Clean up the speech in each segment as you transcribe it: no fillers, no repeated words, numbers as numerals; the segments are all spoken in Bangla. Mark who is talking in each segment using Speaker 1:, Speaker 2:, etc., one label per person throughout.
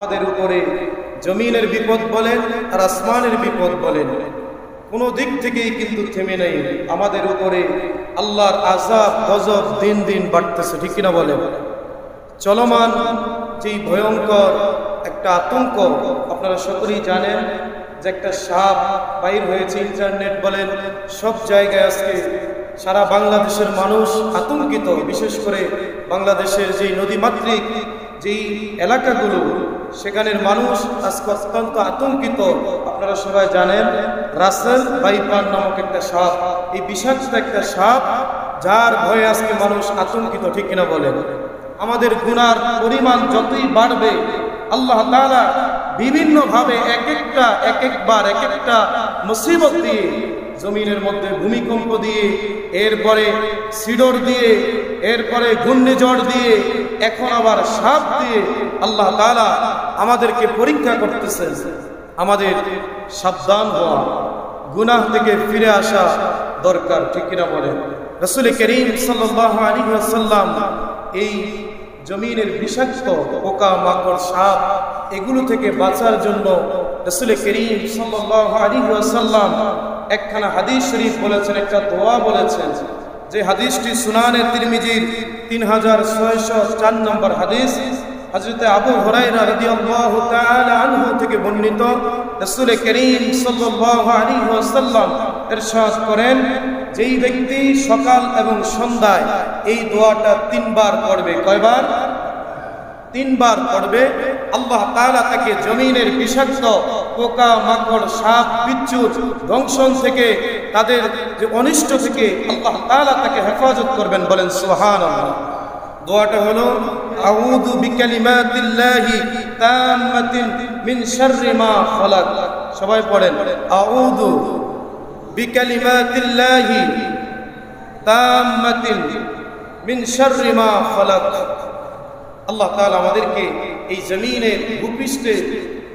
Speaker 1: আমাদের উপরে জমিনের বিপদ বলেন আর আসমানের বিপদ বলেন, কোনো দিক থেকেই কিন্তু থেমে নেই। আমাদের উপরে আল্লাহর আযাব গজব দিন দিন বাড়তেছে, ঠিক কিনা বলেন? চলমান যেই ভয়ঙ্কর একটা আতঙ্ক, আপনারা সকলেই জানেন যে একটা সাপ বাইর হয়েছে। ইন্টারনেট বলেন, সব জায়গায় আজকে সারা বাংলাদেশের মানুষ আতঙ্কিত। বিশেষ করে বাংলাদেশের যেই নদীমাতৃক যেই এলাকাগুলো, সেখানের মানুষ আজকে অত্যন্ত আতঙ্কিত। আপনারা সবাই জানেন রাসেল ভাইপার নামক একটা সাপ, এই বিষাক্ত একটা সাপ, যার ভয়ে আজকে মানুষ আতঙ্কিত, ঠিক কিনা বলেন? আমাদের গুনার পরিমাণ যতই বাড়বে, আল্লাহ তাআলা বিভিন্নভাবে এক একটা মুসিবত দিয়ে, জমিনের মধ্যে ভূমিকম্প দিয়ে, এরপরে সিডর দিয়ে, এরপরে ঘূর্ণিঝড় দিয়ে, এখন আবার সাপ দিয়ে আল্লাহ তাআলা আমাদেরকে পরীক্ষা করতেছেন। আমাদের সাবধান হওয়া, গুনাহ থেকে ফিরে আসা দরকার, ঠিক কিনা বলেন? রাসূল করিম সাল্লাল্লাহু আলাইহি ওয়াসাল্লাম এই জমিনের বিষাক্ত পোকা মাকড় সাপ এগুলো থেকে বাঁচার জন্য রাসূল করিম সাল্লাল্লাহু আলাইহি ওয়াসাল্লাম একখানা হাদিস শরীফ বলেছেন, একটা দোয়া বলেছেন, যে হাদিসটি সুনানে তিরমিজির 3604 নম্বর হাদিস। হযরত আবু হুরায়রা রাদিয়াল্লাহু তাআলা আনহু থেকে বর্ণিত, রাসূল করিম সাল্লাল্লাহু আলাইহি ওয়াসাল্লাম ইরশাদ করেন, যেই ব্যক্তি সকাল এবং সন্ধ্যায় এই দোয়াটা 3 বার পড়বে, কয়বার? 3 বার পড়বে, আল্লাহ তাআলা তাকে জমিনের বিষাক্ত পোকা মাকড় সাপ বিচ্ছু দংশন থেকে, তাদের যে অনিষ্ট থেকে আল্লাহ তাআলা তাকে হেফাজত করবেন। বলেন সুবহানাল্লাহ। দোয়াটা হলো আউযু বিকালিমাতিল্লাহি তাম্মাতিন মিন শাররি মা খালাক। সবাই পড়েন, আউযু বিকালিমাতিল্লাহি তাম্মাতিন মিন শাররি মা খালাক। আল্লাহ তাআলা আমাদেরকে এই জমিনের ভূপৃষ্ঠে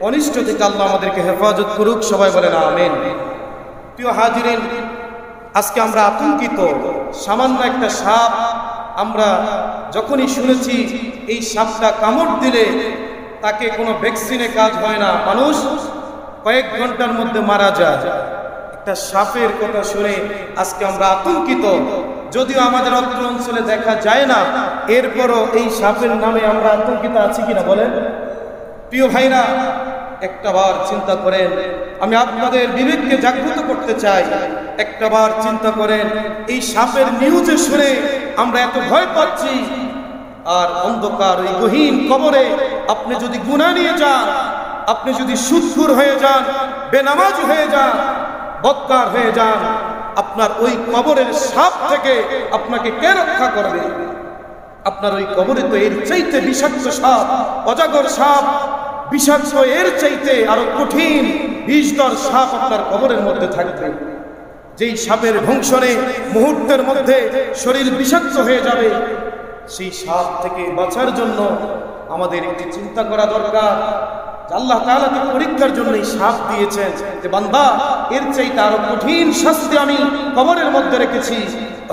Speaker 1: অনিষ্ট থেকে আল্লাহ আমাদেরকে হেফাজত করুক। সবাই বলেন আমিন। প্রিয় হাজিরিন, আজকে আমরা আতঙ্কিত। সামান্য একটা সাপ, আমরা যখনই শুনেছি এই সাপটা কামড় দিলে তাকে কোনো ভ্যাকসিনে কাজ হয় না, মানুষ কয়েক ঘন্টার মধ্যে মারা যায়, একটা সাপের কথা শুনে আজকে আমরা আতঙ্কিত। যদিও আমাদের অত্র অঞ্চলে দেখা যায় না, এরপরও এই সাপের নামে আমরা আতঙ্কিত আছি কিনা বলেন? প্রিয় ভাইরা, একটাবার চিন্তা করেন, আমি আপনাদের বিবেককে জাগ্রত করতে চাই। একটাবার চিন্তা করেন, এই সাপের নিউজে শুনে আমরা এত ভয় পাচ্ছি, আর অন্ধকার ওই গহীন কবরে আপনি যদি গুনাহ নিয়ে যান, আপনি যদি সুদখোর হয়ে যান, বেনামাজ হয়ে যান, বদকার হয়ে যান, আপনার ওই কবরের সাপ থেকে আপনাকে কে রক্ষা করবে? আপনার ওই কবরে তো এর চাইতে বিষাক্ত সাপ, অজাগর সাপ, বিষাক্ত এর চাইতে আরো কঠিন বিষধর সাপ আপনার কবরের মধ্যে থাকবে। যেই সাপের ভংশনে মুহূর্তের মধ্যে শরীর বিষাক্ত হয়ে যাবে, সেই সাপ থেকে বাঁচার জন্য আমাদের একটি চিন্তা করা দরকার। আল্লাহ তাআলা তো পরীক্ষার জন্য এই সাপ দিয়েছেন, যে বান্দা এর চাইতে আরো কঠিন শাস্তি আমি কবরের মধ্যে রেখেছি।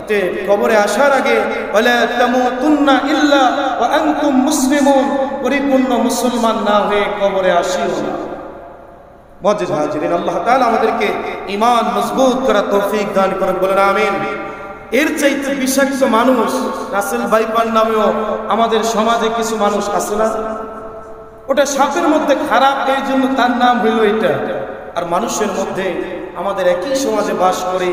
Speaker 1: অতএব কবরে আসার আগে ওয়ালা তামুতুন্না ইল্লা ওয়া আনতুম মুসলিমুন, পরিপূর্ণ মুসলমান না হয়ে কবরে আসিও না। মুআজ্জিজ হাজিরিন, আল্লাহ তাআলা আমাদেরকে ঈমান মজবুত করার তৌফিক দান করুন। বলেন আমিন। এর চাইতে বিষাক্ত মানুষ রাসেল ভাইপার নামেও আমাদের সমাজে কিছু মানুষ আছে না? ওটা সাপের মধ্যে খারাপ, এই জন্য তার নাম হইল এটা। আর মানুষের মধ্যে আমাদের একই সমাজে বাস করে,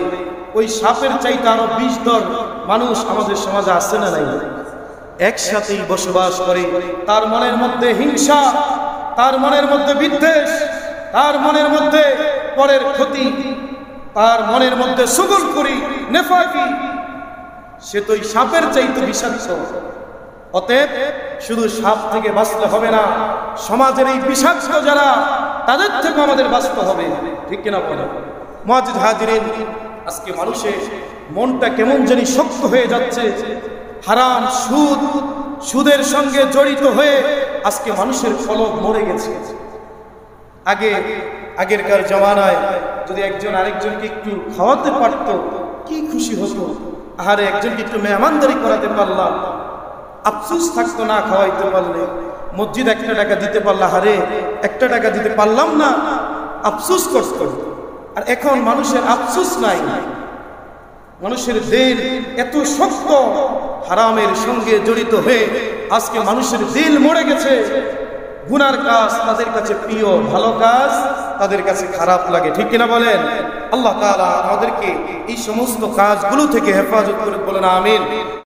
Speaker 1: ওই সাপের চাইতে আরো বিষধর মানুষ আমাদের সমাজে আছে না নাই? একসাথেই বসবাস করে, তার মনের মধ্যে হিংসা, তার মনের মধ্যে বিদ্বেষ, তার মনের মধ্যে পরের ক্ষতি, তার মনের মধ্যে সুগলখুরি, নেফাকি, সে তো ওই সাপের চাইতে বিষাক্ত। অতএব শুধু সাপ থেকে বাঁচতে হবে না, সমাজের এই বিষাক্ত যারা, তাদের থেকে আমাদের বাঁচতে হবে, ঠিক কিনা বলেন? মুআজ্জিজ হাজিরিন, আজকে মানুষের মনটা কেমন জানি শক্ত হয়ে যাচ্ছে। হারাম, সুদের সঙ্গে জড়িত হয়ে আজকে মানুষের কলব মরে গেছে। আগেরকার জামানায় যদি একজন আরেকজনকে একটু খাওয়াতে পারত, কি খুশি হতো। আহারে, একজনকে একটু মেহমানদারি করাতে পারলাম, আফসোস থাকতো না খাওয়াইতে পারলে। মসজিদ 1 টাকা দিতে পারলা, হারে 1 টাকা দিতে পারলাম না, আফসোস করত। আর এখন মানুষের আফসোস নাই, মানুষের দিল এত শক্ত হারামের সঙ্গে জড়িত হয়ে আজকে মানুষের দিল মরে গেছে। গুনার কাজ তাদের কাছে প্রিয়, ভালো কাজ তাদের কাছে খারাপ লাগে, ঠিক কিনা বলেন? আল্লাহ তাআলা আমাদেরকে এই সমস্ত কাজগুলো থেকে হেফাজত করে বলেন আমিন।